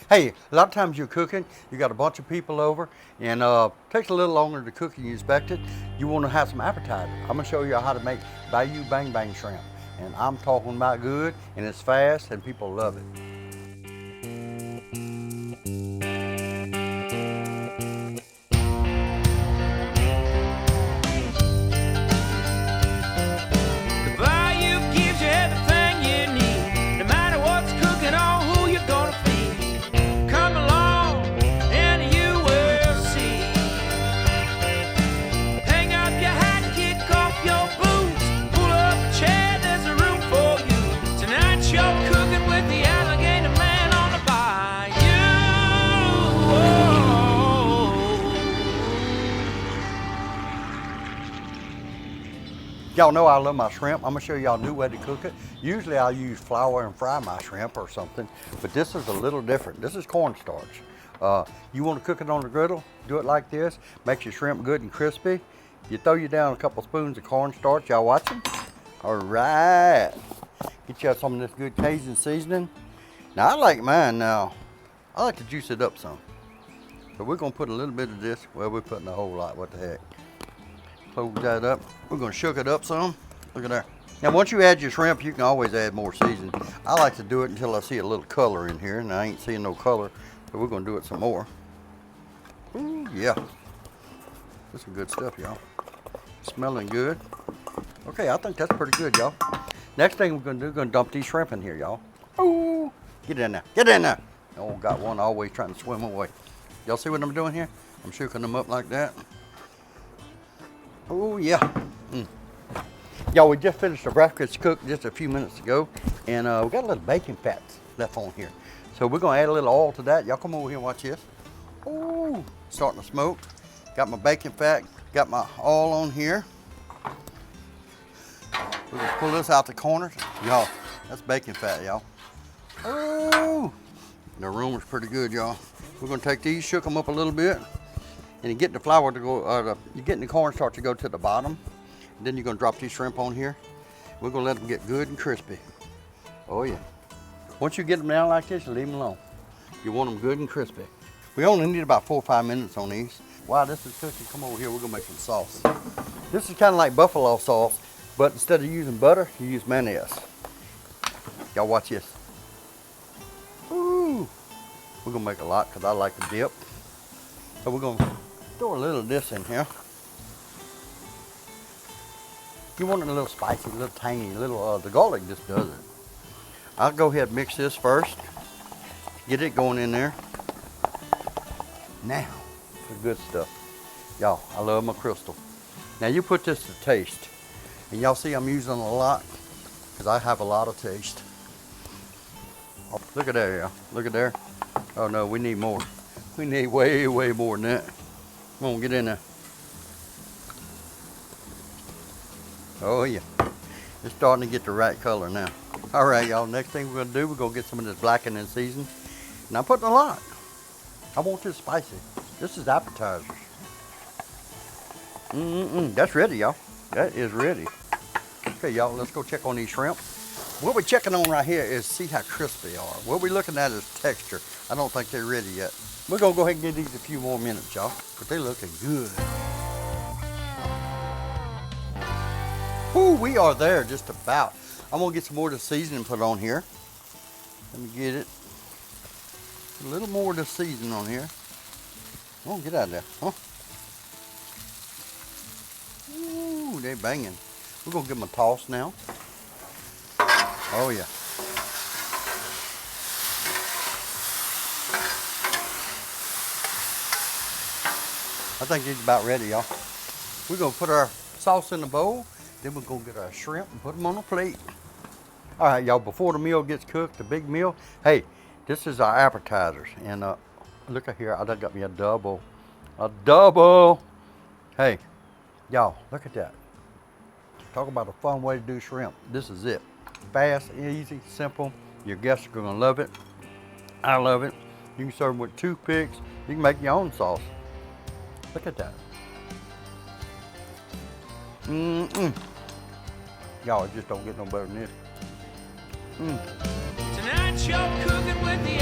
Hey, a lot of times you're cooking, you got a bunch of people over, and takes a little longer to cook than you expected. You want to have some appetizer. I'm gonna show you how to make Bayou Bang Bang Shrimp. And I'm talking about good, and it's fast, and people love it. Y'all know I love my shrimp. I'm gonna show y'all a new way to cook it. Usually I'll use flour and fry my shrimp or something, but this is a little different. This is cornstarch. You wanna cook it on the griddle, do it like this, makes your shrimp good and crispy. You throw you down a couple spoons of cornstarch. Y'all watching? All right. Get you some of this good Cajun seasoning. Now I like mine now. I like to juice it up some. So we're gonna put a little bit of this. Well, we're putting a whole lot, what the heck. Close that up. We're gonna shook it up some. Look at there. Now once you add your shrimp, you can always add more seasoning. I like to do it until I see a little color in here, and I ain't seeing no color, so we're gonna do it some more. Ooh, yeah. This is good stuff, y'all. Smelling good. Okay, I think that's pretty good, y'all. Next thing we're gonna do, we're gonna dump these shrimp in here, y'all. Ooh, get in there, get in there. Oh, got one always trying to swim away. Y'all see what I'm doing here? I'm shooking them up like that. Oh yeah. Y'all, we just finished the breakfast cook just a few minutes ago, and we got a little bacon fat left on here. So we're gonna add a little oil to that. Y'all come over here and watch this. Oh, starting to smoke. Got my bacon fat, got my oil on here. We're gonna pull this out the corners. Y'all, that's bacon fat, y'all. Oh, the aroma's pretty good, y'all. We're gonna take these, shook them up a little bit. And you're getting the flour to go, you're getting the cornstarch to go to the bottom. And then you're gonna drop these shrimp on here. We're gonna let them get good and crispy. Oh yeah. Once you get them down like this, you leave them alone. You want them good and crispy. We only need about 4 or 5 minutes on these. While this is cooking, come over here, we're gonna make some sauce. This is kind of like buffalo sauce, but instead of using butter, you use mayonnaise. Y'all watch this. Ooh. We're gonna make a lot because I like to dip. So we're gonna throw a little of this in here. You want it a little spicy, a little tangy, a little, the garlic just does it. I'll go ahead and mix this first. Get it going in there. Now, the good stuff. Y'all, I love my crystal. Now you put this to taste. And y'all see I'm using a lot because I have a lot of taste. Oh, look at there, y'all. Look at there. Oh no, we need more. We need way, way more than that. Come on, get in there. Oh yeah, it's starting to get the right color now. All right, y'all, next thing we're gonna do, we're gonna get some of this blackened and seasoned. And I'm putting a lot. I want this spicy. This is appetizers. That's ready, y'all. That is ready. Okay, y'all, let's go check on these shrimp. What we're checking on right here is see how crisp they are. What we're looking at is texture. I don't think they're ready yet. We're gonna go ahead and give these a few more minutes, y'all, but they're looking good. Ooh, we are there just about. I'm gonna get some more of the seasoning put on here. Let me get it. A little more of the seasoning on here. Come on, get out of there, huh? Ooh, they banging. We're gonna give them a toss now. Oh yeah. I think it's about ready, y'all. We're gonna put our sauce in the bowl, then we're gonna get our shrimp and put them on a plate. All right, y'all, before the meal gets cooked, the big meal, hey, this is our appetizers. And look at here, I done got me a double. A double. Hey, y'all, look at that. Talk about a fun way to do shrimp. This is it. Fast, easy, simple. Your guests are gonna love it. I love it. You can serve them with toothpicks. You can make your own sauce. Look at that. Y'all, it just don't get no better than this. Tonight you're cooking with the